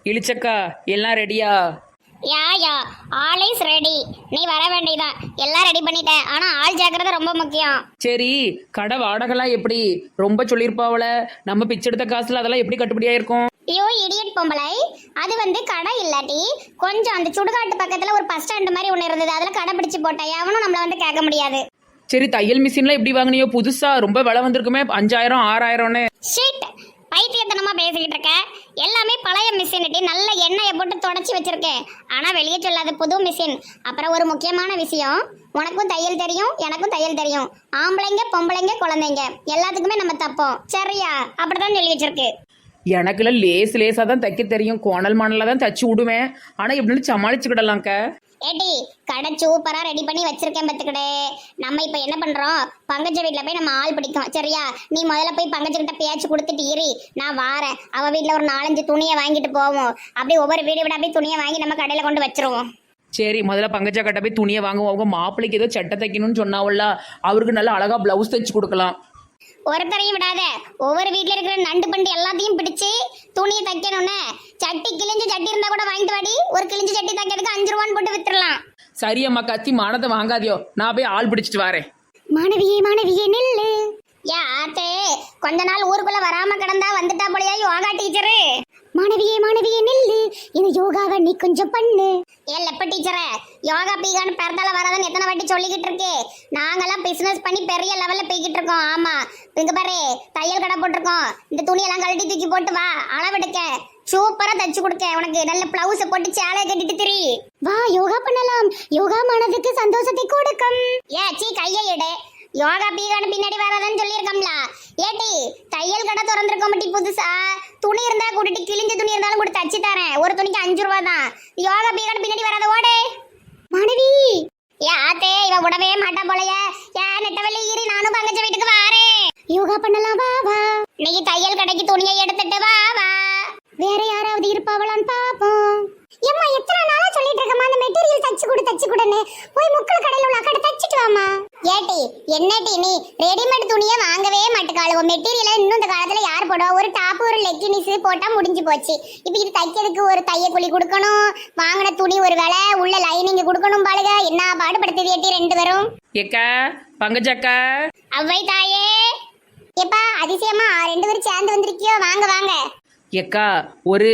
இளிச்சக்கா எல்லாம் ரெடியா? யா all is ready. நீ வர வேண்டியதான். எல்லாம் ரெடி பண்ணிட்டேன். ஆனா ஆள் ஜாக்கிரதை ரொம்ப முக்கியம். சரி, கடை வாடகைலாம் எப்படி? ரொம்ப சொல்லியிருப்பாவல, நம்ம பிச்சை எடுத்த காசுல அதெல்லாம் எப்படி கட்டுப்படியா இருக்கும்? ஐயோ இடியட் பொம்பளை, அது வந்து கடை இல்லாட்டி கொஞ்சம் அந்த சுடுகாட்டு பக்கத்துல ஒரு பஸ் ஸ்டாண்ட் மாதிரி ஒன்று இருந்தது. அதுல கடை பிடிச்சு போட்டேன். எவனும் நம்மள வந்து கேட்க முடியாது. சரி, தையல் மிஷின்லாம் எப்படி வாங்கினியோ? புதுசா ரொம்ப விலை வந்திருக்குமே, 5000 6000ன்னு. ஷீட், பைத்தியத்தனமா பேசிக்கிட்டு இருக்க. எல்லாமே பழைய மிஷின்ட்டு நல்ல எண்ணெயை போட்டு தொடச்சி வச்சிருக்கேன். ஆனா வெளியே சொல்லாத புது மிஷின். அப்புறம் ஒரு முக்கியமான விஷயம், உனக்கும் தையல் தெரியும், எனக்கும் தையல் தெரியும். ஆம்பளைங்க பொம்பளைங்க குழந்தைங்க எல்லாத்துக்குமே நம்ம தப்போம். சரியா? அப்படிதான் சொல்லி வச்சிருக்கு. எனக்குலாம் லேசா தான் தைக்க தெரியும், கோணல் மாணலாக தான் தச்சு விடுவேன். ஆனா எப்படின்னு சமாளிச்சுக்கிடலாம்க்க. ஏடி, கடை சூப்பரா ரெடி பண்ணி வச்சிருக்கேன் பத்துக்கிட்டே. நம்ம இப்ப என்ன பண்றோம், பங்கஜ வீட்டுல போய் நம்ம ஆள் பிடிக்கும். சரியா? நீ முதல்ல போய் பங்கஜகிட்ட பேச்சு கொடுத்துட்டு இரு, நான் வாரேன். அவ வீட்டுல ஒரு 4-5 துணியை வாங்கிட்டு போவோம். அப்படியே ஒவ்வொரு வீடு விட அப்படியே துணியை வாங்கி நம்ம கடையில கொண்டு வச்சிருவோம். சரி, முதல்ல பங்கஜா கட்ட போய் துணியை வாங்குவோம். அவங்க மாப்பிள்ளைக்கு ஏதோ சட்டை தைக்கணும்னு சொன்னாவல்ல, அவருக்கு நல்லா அழகா பிளவுஸ் தைச்சு கொடுக்கலாம். ஒருத்தரையும் விடாத, ஒவ்வொரு வீட்டுல இருக்கிற நண்டு பண்டு எல்லாத்தையும் பிடிச்சு துணியை தைக்கணும்னு. சட்டி கிழிஞ்ச சட்டி இருந்தா கூட வாங்கிட்டு வாடி. ஒரு கிழிஞ்ச சட்டி தைக்கிறதுக்கு 5 ரூபான்னு போட்டு வித்துடலாம். சரி அம்மா, கத்தி மானத்தை வாங்காதியோ, நான் போய் ஆள் பிடிச்சிட்டு வரேன். மாணவியே நில்லு. ஆத்தே, கொஞ்ச நாள் ஊருக்குள்ள வராம கிடந்தா வந்துட்டா போலியா யோகா டீச்சரு. மாணவியே நில்லு, இந்த யோகாவை நீ கொஞ்சம் பண்ணு. லெப்ப டீச்சரே, யோகா பீகான்னு பிறந்தால வராதுன்னு எத்தனை வாட்டி சொல்லிக்கிட்டு இருக்கே. நாங்கெல்லாம் பிசினஸ் பண்ணி பெரிய லெவல்ல போய்கிட்டு இருக்கோம். ஆமா, இங்க பாரு, தையல் கடை போட்டிருக்கோம். இந்த துணியெல்லாம் கழட்டி தூக்கி போட்டு வா, அளவெடுக்க சூப்பரா தச்சு கொடுக்க. உனக்கு நல்ல பிளவுஸ் போட்டு சேலையை கட்டிட்டு திரி. வா, யோகா பண்ணலாம். யோகா மனதுக்கு சந்தோஷத்தை கொடுக்கும். சீ, கையை எடு. யோகா பீகான்னு பின்னாடி வராதுன்னு சொல்லியிருக்கோம்ல. ஏட்டி, தையல் கடை திறந்திருக்கோம் மட்டி புதுசா. துணி இருந்தா கூட்டிட்டு, கிழிஞ்ச துணி இருந்தாலும் கூட தச்சு தரேன். ஒரு துணிக்கு 5 ரூபா தான். யோகா பீகான்னு பின்னாடி வராத, ஓடே. மாணவி, ஆத்தே, இவ விடவே மாட்டா போலைய. நெட்டவெளி ஈரி, நானும் பங்கச்ச வீட்டுக்கு வாரேன். யோகா பண்ணலாம், வா வா. நீ தையல் கடைக்கு துணியை எடுத்துட்டு வா வா. வேற யாராவது இருப்பாவளான்னு பாப்போம். எம்மா, எத்தனை நாளா சொல்லிட்டு இருக்கமா அந்த மெட்டீரியல் தச்சு கொடுன்னு. போய் முக்கல் கடையில உள்ள அக்கடை தச்சிட்டு வாமா. ஏட்டி, என்னட்டி நீ ரெடிமேட் துணியை வாங்கவே மாட்டுக்காளுவ. மெட்டீரியலை இன்னும் இந்த காலத்துல யார் போடுவா? ஒரு டாப் ஒரு லெக்கினிஸ் போட்டா முடிஞ்சு போச்சு. இப்போ இது தைக்கிறதுக்கு ஒரு தைய கூலி கொடுக்கணும். வாங்கின துணி ஒரு விலை, உள்ள லைனிங் கொடுக்கணும். பாருங்க என்ன பாடுபடுத்துது ஏட்டி 2 பேரும். ஏக்கா, பங்கஜக்கா. அவ்வை தாயே. எப்பா அதிசயமா 2 பேரும் சேர்ந்து வந்திருக்கியோ? வாங்க வாங்க. ஏக்கா, ஒரு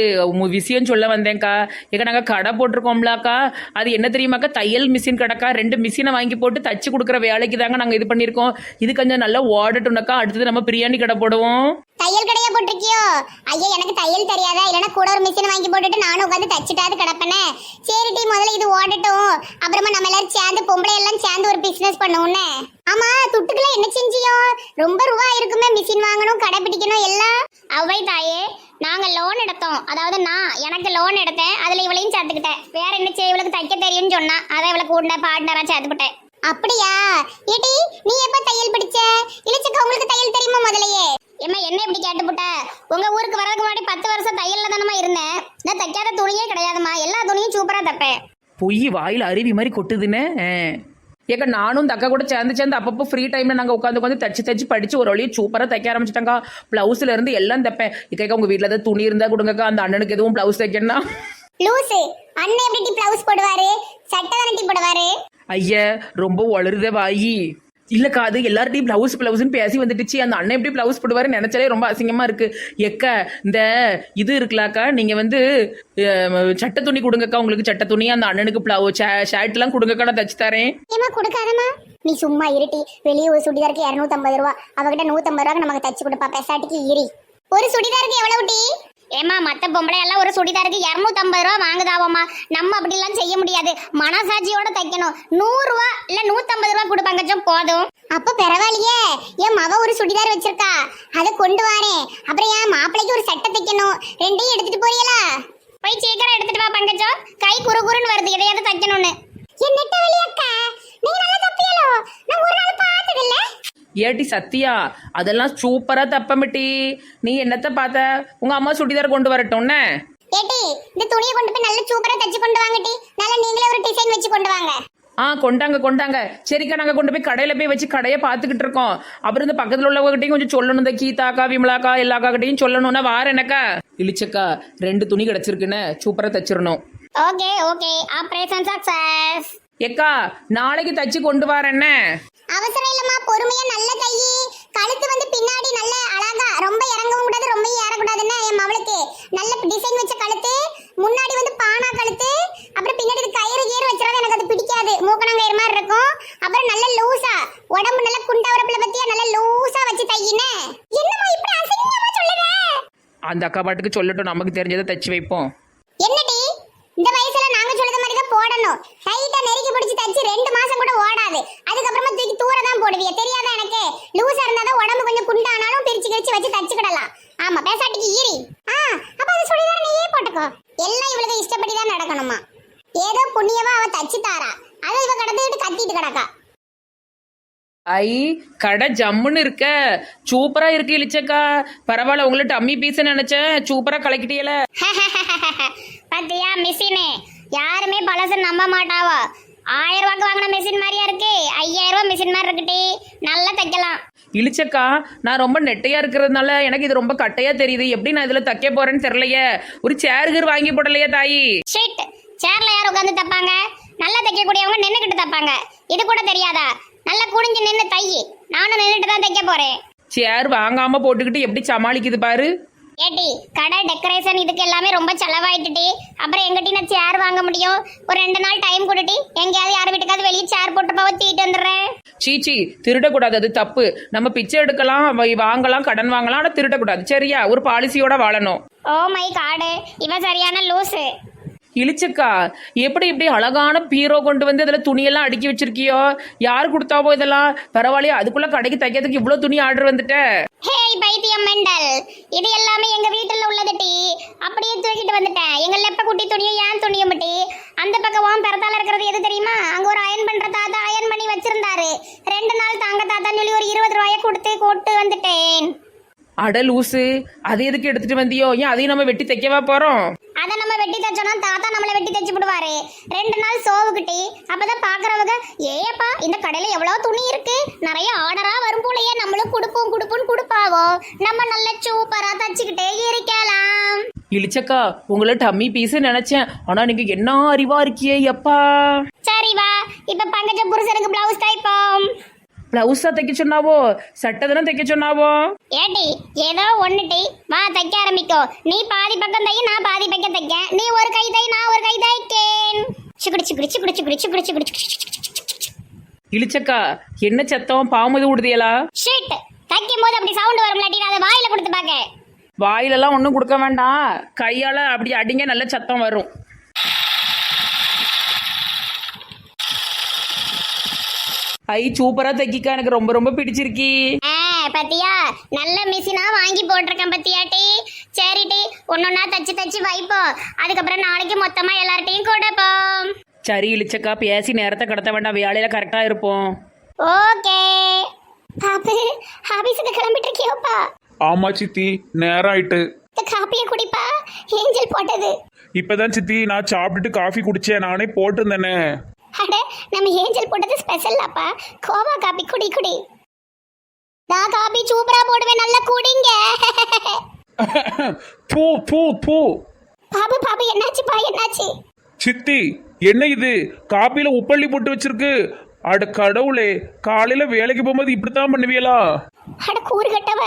விஷயம் சொல்ல வந்தேன்க்கா. ஏக்கா, நாங்கள் கடை போட்டிருக்கோம்லாக்கா, அது என்ன தெரியுமாக்கா, தையல் மிஷின் கடைக்கா. 2 மிஷினை வாங்கி போட்டு தச்சு கொடுக்குற வேலைக்கு தாங்க நாங்கள் இது பண்ணியிருக்கோம். இது கொஞ்சம் நல்லா ஓடட்டும்னாக்கா, அடுத்தது நம்ம பிரியாணி கடை போடுவோம். தையல் கடையா போட்டிருக்கியோ? ஐயா, எனக்கு தையல் தெரியாதா? இல்லைன்னா கூட ஒரு மிஷினை வாங்கி போட்டுட்டு நானும் உட்காந்து தச்சுட்டாது கிடப்பேனே. சரி டி, முதல்ல இது ஓடட்டும். அப்புறமா நம்ம எல்லாரும் சேர்ந்து, பொம்பளை எல்லாம் சேர்ந்து ஒரு பிசினஸ் பண்ணுவோம்னே. ஆமா, துட்டுக்குள்ள என்ன செஞ்சியோ? ரொம்ப ரூபா இருக்குமே, மிஷின் வாங்கணும், கடை பிடிக்கணும் எல்லாம். அவ்வை தாயே, நாங்க லோன் எடுத்தோம். அதாவது எனக்கு லோன் எடுத்தேன். அதுல இவளையும் சேர்த்துக்கிட்டேன். வேற என்ன செய்ய, இவளுக்கு தைக்க தெரியும்னு சொன்னா, அதை இவளை கூட பார்ட்னரா சேர்த்துக்கிட்டேன். அப்படியா? ஏடி, நீ எப்ப தையல் படிச்ச? இளிச்சக்கா, உங்களுக்கு தையல் தெரியுமா முதலையே? ஏம்மா, என்ன இப்படி கேட்டுப்புட்ட? உங்க ஊருக்கு வரதுக்கு முன்னாடி 10 வருஷம் தையல்ல தானமா இருந்தேன். நான் தைக்காத துணியே கிடையாதுமா. எல்லா துணியும் சூப்பரா தைப்பேன். பொய் வாயில் அருவி மாதிரி கொட்டுதுன்னு. ஏக்கா, நானும் தக்கா கூட சேர்ந்து அப்பப்போ ஃப்ரீ டைமில் நாங்கள் உட்காந்து தச்சு படித்து ஒரு வழியை சூப்பராக தைக்க ஆரம்பிச்சிட்டாங்க. ப்ளவுஸில் இருந்து எல்லாம் தைப்பேன். இக்கா, உங்கள் வீட்டில் ஏதாவது துணி இருந்தால் கொடுங்கக்கா, அந்த அண்ணனுக்கு எதுவும் ப்ளவுஸ் தைக்கணும்னா. லூசு, அண்ணன் எப்படி ப்ளவுஸ் போடுவாரு? சட்டை தானே போடுவாரு. ஐயா, ரொம்ப வளருதே வாயி. இல்லைக்கா, அது எல்லார்ட்டையும் ப்ளவுஸ்ன்னு பேசி வந்துடுச்சு. அந்த அண்ணன் எப்படி ப்ளவுஸ் போடுவாருன்னு நினச்சாலே ரொம்ப அசிங்கமாக இருக்குது. எக்கா, இந்த இது இருக்குல்லாக்கா, நீங்கள் சட்டை துணி கொடுங்கக்கா. உங்களுக்கு சட்டை துணி, அந்த அண்ணனுக்கு ஷர்ட்லாம் கொடுங்கக்கா, நான் தச்சு தரேன். ஏமா கொடுக்காதமா, நீ சும்மா இருட்டி. வெளியே ஒரு சுடிதாருக்கு 250 ரூபா, அவகிட்ட 150 ரூபாய்க்கு நமக்கு தச்சு கொடுப்பா. பெசாட்டிக்கு இரி. ஒரு சுடிதாருக்கு எவ்வளவு டி? ஏமா, மத்த பொம்பளை எல்லாம் ஒரு சுடிதாருக்கு 250 ரூபா வாங்குதாவம்மா. நம்ம அப்படிலாம் செய்ய முடியாது. மனசாட்சியோட தைக்கணும். 100 ரூபா இல்ல 150 ரூபா கொடுப்பாங்க போதும். அப்ப பரவாயில்லையே. என் மவ ஒரு சுடிதார் வச்சிருக்கா, அதை கொண்டு வாரேன். அப்புறம் என் மாப்பிள்ளைக்கு ஒரு சட்டை தைக்கணும். 2ஐயும் எடுத்துட்டு போறீங்களா? போய் சீக்கிரம் எடுத்துட்டு வா பங்கஜம். கை குறுகுறுன்னு வருது எதையாவது தைக்கணும்னு. என் நெட்ட வெளியக்கா, நீ நல்லா தப்பியலோ? நான் ஒரு நாள் பார்த்தது இல்ல. ஏட்டி சத்தியா, அதெல்லாம் சூப்பரா தப்பமிட்டி. நீ என்னத்த பார்த்த? உங்க அம்மா சுடிதார் கொண்டு வரட்டும்னு. ஏட்டி, இந்த துணியை கொண்டு போய் நல்ல சூப்பரா தச்சு கொண்டு வாங்கட்டி. நல்லா நீங்களே ஒரு டிசைன் வச்சு கொண்டு வாங்க. கொண்டாங்க கொண்டாங்க. சரிக்கா, நாங்கள் கொண்டு போய் கடையில் போய் வச்சு கடையை பார்த்துக்கிட்டு இருக்கோம். அப்புறம் இந்த பக்கத்தில் உள்ளவங்ககிட்டையும் கொஞ்சம் சொல்லணும். இந்த கீதாக்கா, விமலாக்கா, எல்லாக்காக்கிட்டையும் சொல்லணும்னா வாரேனக்கா. இழிச்சக்கா 2 துணி கிடச்சிருக்குன்னு சூப்பராக தச்சிடணும். Okay okay, operation success. ஏக்கா நாளைக்கு தச்சு கொண்டு வரேன்ன. அவசரம் இல்லம்மா, பொறுமையா நல்ல கை கழுத்து வந்து பின்னாடி நல்ல அழகா, ரொம்ப இறங்கவும் கூடாது ரொம்ப ஏறக்கூடாதுன்னு என் மவளுக்கு நல்ல டிசைன் வச்ச கழுத்து, முன்னாடி வந்து பானா கழுத்து, அப்புறம் பின்னாடி கயிறு கீறு வச்சிருந்தா எனக்கு அது பிடிக்காது, மூக்கணங்கயிறு மாதிரி இருக்கும். அப்புறம் நல்ல லூசா உடம்பு நல்ல குண்டாவரப்புல பத்தியா நல்ல லூசா வச்சு தையினே. என்னம்மா இப்படி அசிங்கமா சொல்லுற? அந்த அக்கா பாட்டுக்கு சொல்லட்டும், நமக்கு தெரிஞ்சதை தச்சு வைப்போம். என்னடி இந்த வயசுல நாங்க சொல்லுற மாதிரி தான் போடணும். டைட்டா நெருக்கி பிடிச்சி தச்சு 2 மாசம் கூட ஓடாது. அதுக்கப்புறமா தூக்கி தூர தான் போடுவீங்க, தெரியாதா எனக்கு? லூசா இருந்தாதான் உடம்பு கொஞ்சம் குண்டானாலும் பிரிச்சு கிரிச்சு வச்சு தச்சுக்கிடலாம். ஆமா, பேசாட்டிக்கு ஈரி. அப்ப அது சுடிதார் நீயே போட்டுக்கோ. எல்லாம் இவளுக்கு இஷ்டப்படி தான் நடக்கணுமா? ஏதோ புண்ணியமா அவ தச்சு தாரா, அதை இவ கடந்துட்டு கத்திட்டு கிடக்கா. ஐ கடை ஜம்முன்னு இருக்க, சூப்பரா இருக்கு இழிச்சக்கா. பரவாயில்ல, உங்களை டம்மி பீஸ் நினைச்சேன், சூப்பரா கலக்கிட்டீல. பாத்தியா மிஷினு? யாருமே பழசு நம்ப மாட்டாவா. 1000 ரூபாய்க்கு வாங்கின மிஷின் மாதிரியா இருக்கு, 5000 ரூபாய் மிஷின் மாதிரி இருக்குட்டி. நல்லா தைக்கலாம். இழிச்சக்கா நான் ரொம்ப நெட்டையா இருக்கிறதுனால எனக்கு இது ரொம்ப கட்டையா தெரியுது. எப்படி நான் இதுல தைக்க போறேன்னு தெரியலையே. ஒரு சேருகர் வாங்கி போடலையா தாயி? ஷிட், சேர்ல யார் உட்காந்து தப்பாங்க? நல்லா தைக்கக்கூடியவங்க நின்னுக்கிட்டு தப்பாங்க. இது கூட தெரியாதா? நல்லா குடிஞ்சு நின்று தை. நானும் நின்றுட்டு தான் தைக்க போறேன். சேர் வாங்காம போட்டுக்கிட்டு எப்படி சமாளிக்குது பாரு. ஏட்டி, கடை டெக்கரேஷன் இதுக்கு எல்லாமே ரொம்ப செலவாயிட்டுட்டி. அப்புறம் எங்கிட்ட நான் சேர் வாங்க முடியும்? ஒரு 2 நாள் டைம் கொடுட்டி, எங்கேயாவது யார் வீட்டுக்காவது வெளியே சேர் போட்டு போக தீட்டு வந்துடுறேன். சீச்சி, திருடக்கூடாது, அது தப்பு. நம்ம பிச்சை எடுக்கலாம், வாங்கலாம், கடன் வாங்கலாம், ஆனால் திருடக்கூடாது, சரியா? ஒரு பாலிசியோட வாழணும். ஓ மை காடு, இவன் சரியான லூசு. இழிச்சக்கா எப்படி இப்படி அழகான பீரோ கொண்டு வந்து அதில் துணியெல்லாம் அடுக்கி வச்சிருக்கியோ? யார் கொடுத்தாவோ இதெல்லாம்? பரவாயில்லையா, அதுக்குள்ள கடைக்கு தைக்கிறதுக்கு இவ்வளோ துணி ஆர்டர் வந்துட்ட? ஹேய் பைத்தியம் மெண்டல், இது எல்லாமே எங்க வீட்டுல உள்ளது டி. அப்படியே தூக்கிட்டு வந்துட்டேன். எங்க லெப்ப குட்டி துணியும் ஏன் துணியும் டி. அந்த பக்கம் பிறத்தால இருக்கிறது எது தெரியுமா? அங்க ஒரு அயன் பண்ற தாத்தா அயன் பண்ணி வச்சிருந்தாரு. 2 நாள் தாங்க தாத்தான்னு சொல்லி ஒரு 20 ரூபாயை கொடுத்து கொட்டு வந்துட்டேன். அட லூசு, அது எதுக்கு எடுத்துட்டு வந்தியோ? ஏன் அதையும் நம்ம வெட்டி தைக்கவா போறோம்? அதை நம்ம வெட்டி தைச்சோம்னா தாத்தா நம்மளை வெட்டி தைச்சு விடுவாரு. 2 நாள் சோவுக்கிட்டி. அப்பதான் பாக்குறவங்க, ஏப்பா இந்த கடையில எவ்வளவு துணி இருக்கு, நிறைய ஆர்டரா வரும் போலயே, நம்மளும் கொடுப்போம் கொடுப்பாவோ, நம்ம நல்ல சூப்பரா தச்சுக்கிட்டே இருக்கலாம். இழிச்சக்கா உங்களை டம்மி பீஸ் நினைச்சேன், ஆனா நீங்க என்ன அறிவா இருக்கியே எப்பா. சரி வா, இப்ப பங்கஜ புருஷனுக்கு பிளவுஸ் தைப்போம். பிளவுஸா தைக்க சொன்னாவோ? சட்டை தானே தைக்க சொன்னாவோ? ஏட்டி ஏதோ ஒண்ணுட்டி, வா தைக்க ஆரம்பிக்கோ. நீ பாதி பக்கம் தை, நான் பாதி பக்கம் தைக்க. நீ ஒரு கை தை, நான் ஒரு கை தைக்கேன். சுக்குடி சுக்குடி சுக்குடி சுக்குடி சுக்குடி சுக்குடி. இழிச்சக்கா என்ன சத்தம்? பாம்பு விடுதியலா? ஷிட், தைக்கும் போது அப்படி சவுண்ட் வரும்லாட்டி நான் அதை வாயில கொடுத்து பாக்க. வாயிலெல்லாம் ஒன்றும் கொடுக்க வேண்டாம், கையால அப்படி அடிங்க, நல்ல சத்தம் வரும். ஐ சூப்பரா தைக்கிக்கா, எனக்கு ரொம்ப ரொம்ப பிடிச்சிருக்கி. பத்தியா நல்ல மிஷினா வாங்கி போட்டிருக்கேன் பத்தியாட்டி. சரிட்டி, ஒன்னொன்னா தச்சு தச்சு வைப்போம். அதுக்கப்புறம் நாளைக்கு மொத்தமா எல்லார்ட்டையும் கொடுப்போம். சரி இழிச்சக்கா, பேசி நேரத்தை கடத்த வேண்டாம், வேலையில கரெக்டா இருப்போம். ஓகே பாப்பு, ஆபீஸுக்கு கிளம்பிட்டு இருக்கியோப்பா? ஆமா சித்தி, நேரம் ஆயிட்டு. இந்த காப்பியை குடிப்பா, ஏஞ்சல் போட்டது. இப்பதான் சித்தி நான் சாப்பிட்டுட்டு காஃபி குடிச்சேன், நானே போட்டிருந்தேனே. அட, நம்ம ஏஞ்சல் போட்டது ஸ்பெஷல்லாப்பா. கோவா காப்பி குடி குடி. நான் காப்பி சூப்பரா போடுவேன், நல்லா குடிங்க. பூ பூ பூ. பாபு பாபு, என்னாச்சுப்பா என்னாச்சு? சித்தி என்ன இது, காப்பியில உப்பள்ளி போட்டு வச்சிருக்கு. அட கடவுளே, காலையில வேலைக்கு போகும்போது இப்படித்தான் பண்ணுவீங்களா? அட கூறுகட்டவ,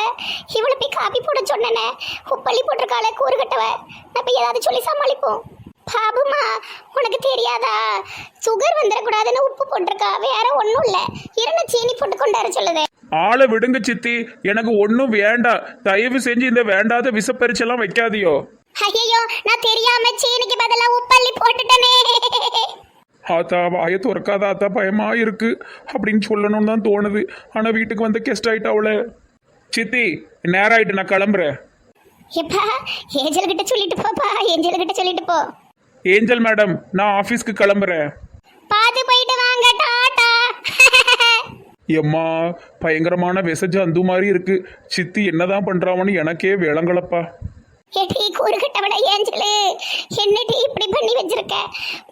இவளை போய் காப்பி போட சொன்னேனே, உப்பள்ளி போட்டிருக்காளே கூறுகட்டவ. நம்ம ஏதாவது சொல்லி சமாளிப்போம். பாபுமா, உனக்கு தெரியாதா? சுகர் வந்துடக்கூடாதுன்னு உப்பு போட்டிருக்கா, வேற ஒன்றும் இல்லை. இருந்த சீனி போட்டு கொண்டார சொல்லுது. ஆளை விடுங்க சித்தி, எனக்கு ஒன்றும் வேண்டாம். தயவு செஞ்சு இந்த வேண்டாத விஷப்பரிச்செல்லாம் வைக்காதியோ. ஐயோ, நான் தெரியாம சீனிக்கு பதிலா உப்பள்ளி போட்டுட்டனே. ஆத்தா வாயை துறக்காத ஆத்தா, பயமா இருக்கு அப்படின்னு சொல்லணும்னு தான் தோணுது. ஆனா வீட்டுக்கு வந்து கெஸ்ட் ஆயிட்டா அவளை. சித்தி நேரம் ஆயிட்டு, நான் கிளம்புறேன். எப்பா, ஏஞ்சல் கிட்ட சொல்லிட்டு போப்பா, ஏஞ்சல் கிட்ட சொல்லிட்டு போ. ஏஞ்சல் மேடம், நான் ஆபீஸ்க்கு கிளம்புறேன். பாத்து போயிட்டு வாங்க, டாடா. எம்மா, பயங்கரமான விசஜ அந்து மாதிரி இருக்கு. சித்தி என்னதான் பண்றாவன்னு எனக்கே விளங்கலப்பா. ஏடி கூறுகட்டவட ஏஞ்சலு, என்னடி இப்படி பண்ணி வச்சிருக்க?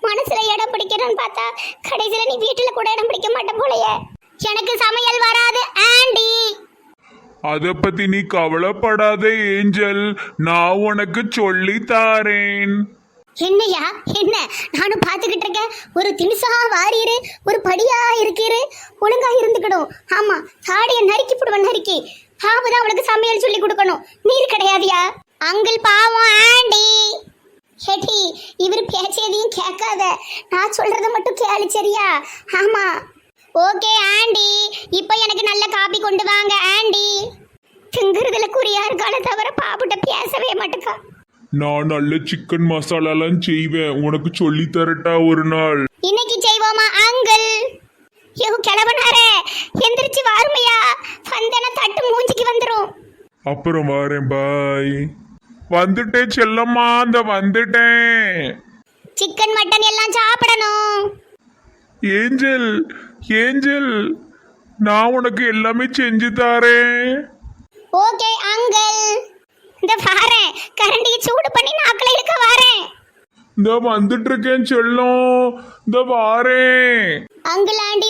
மனசுல இடம் பிடிக்கணும்னு பார்த்தா கடைசியில நீ வீட்டுல கூட இடம் பிடிக்க மாட்ட போலயே. எனக்கு சமையல் வராது ஆண்டி. அத பத்தி நீ கவலைப்படாத ஏஞ்சல், நான் உனக்கு சொல்லி தாரேன். என்னையா என்ன நானும் பார்த்துக்கிட்டு இருக்கேன். ஒரு திணிசா வாரியிரு, ஒரு படியா இருக்கிறு, ஒழுங்கா இருந்துக்கணும். ஆமா, சாடிய நறுக்கி போடுவேன் நறுக்கி. பாவதான் அவளுக்கு சமையல் சொல்லி கொடுக்கணும். நீர் கிடையாதியா அங்கிள், பாவம் ஆண்டி. ஹெட்டி, இவர் பேச்சதையும் கேட்காத, நான் சொல்றத மட்டும் கேளு சரியா? ஆமா ஓகே ஆண்டி. இப்போ எனக்கு நல்ல காபி கொண்டு வாங்க ஆண்டி. திங்குறதுல குறியா இருக்கால தவிர பாப்புட்ட பேசவே மாட்டேக்கா. நான் நல்ல சிக்கன் மசாலாலாம் செய்வேன், உனக்கு சொல்லி தரட்டா ஒரு நாள்? இன்னைக்கு செய்வோமா அங்கிள்? யோ கிளவனாரே, எந்திரிச்சு வாருமையா, வந்தன தட்டு மூஞ்சிக்கு வந்துரும். அப்புறம் வாரேன், பாய். வந்துட்டேன் செல்லம்மா, அந்த வந்துட்டேன். சிக்கன் மட்டன் எல்லாம் சாப்பிடணும். ஏஞ்சல் ஏஞ்சல், நான் உனக்கு எல்லாமே செஞ்சு தாரேன். Okay uncle. இந்த வாரேன், கரண்டியை சூடு பண்ணி நாக்கில இருக்க வாரேன். இந்த வந்துட்டு இருக்கேன் செல்லம், இந்த வாரேன். Uncle aunty